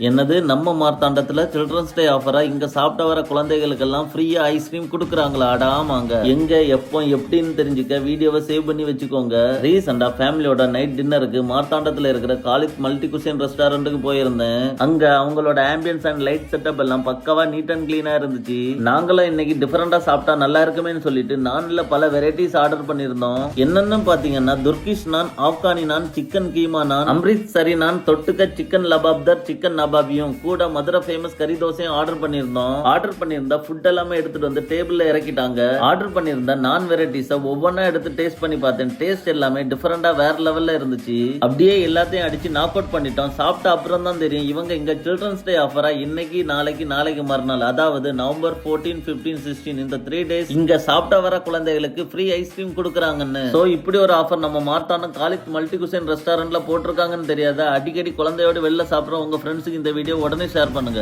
என்னது நம்ம மார்த்தாண்டத்துல children's day ஆஃபரா இங்க சாப்பிட்ட வர குழந்தைகளுக்கெல்லாம் ஃப்ரீயா ஐஸ்கிரீம் குடுக்குறாங்களா? ஆமாங்க. எங்க எப்போ எப்படின்னு தெரிஞ்சுக்க வீடியோவை சேவ் பண்ணி வச்சுக்கோங்க. ரீசெண்டா ஃபேமிலியோட நைட் டின்னருக்கு மார்த்தாண்டத்துல இருக்கிற காலித் மல்டி குசின் ரெஸ்டாரண்ட்டுக்கு போயிருந்தேன். அங்க அவங்களோட ஆம்பியன்ஸ் அண்ட் லைட் செட்டப் எல்லாம் பக்கவா நீட் அண்ட் கிளீனா இருந்துச்சு. நாங்களும் இன்னைக்கு டிஃபரெண்டா சாப்பிட்டா நல்லா இருக்குமேன்னு சொல்லிட்டு நான்ல பல வெரைட்டிஸ் ஆர்டர் பண்ணிருந்தோம். என்னன்னு பாத்தீங்கன்னா துர்கிஷ் நான், ஆப்கானி நான், சிக்கன் கீமா நான், அம்ரித்சரி நான், தொட்டுக்க சிக்கன் லபாப்தர், சிக்கன் நபாபியும் கூட மதுரை ஃபேமஸ் கறி தோசையும் ஆர்டர் பண்ணிருந்தோம். ஆர்டர் பண்ணிருந்தா ஃபுட் எல்லாமே எடுத்துட்டு வந்து டேபிள்ல இறக்கிட்டாங்க. ஆர்டர் பண்ணிருந்தா நான் வெரைட்டிஸ ஒவ்வொன்னா எடுத்து டேஸ்ட் பண்ணி பார்த்தேன். டேஸ்ட் எல்லாமே டிஃபரெண்டா வேற லெவல்ல இருந்துச்சு. அப்படியே எல்லாத்தையும் அடிச்சு நாக் அவுட் பண்ணிட்டோம். சாப்பிட்ட அப்புறம் தான் தெரியும் இவங்க இங்க சில்ட்ரன்ஸ் டே ஆஃபரா இன்னைக்கு நாளைக்கு மறுநாள், அதாவது நவம்பர் 14, 15, 16 இந்த 3 டேஸ் இங்க சாப்பிட்ட வர குழந்தைகளுக்கு ஃப்ரீ ஐஸ்கிரீம் கொடுக்குறாங்கன்னு. சோ இப்படி ஒரு ஆஃபர் நம்ம மார்த்தாண்டம் காலித் மல்டி குசின் ரெஸ்டாரண்ட்ல போட்டிருக்காங்கன்னு தெரியாத? அடிக்கடி குழந்தையோட வெளில சாப்பிடுற உங்க ஃப்ரெண்ட்ஸுக்கு இந்த வீடியோ உடனே ஷேர் பண்ணுங்க.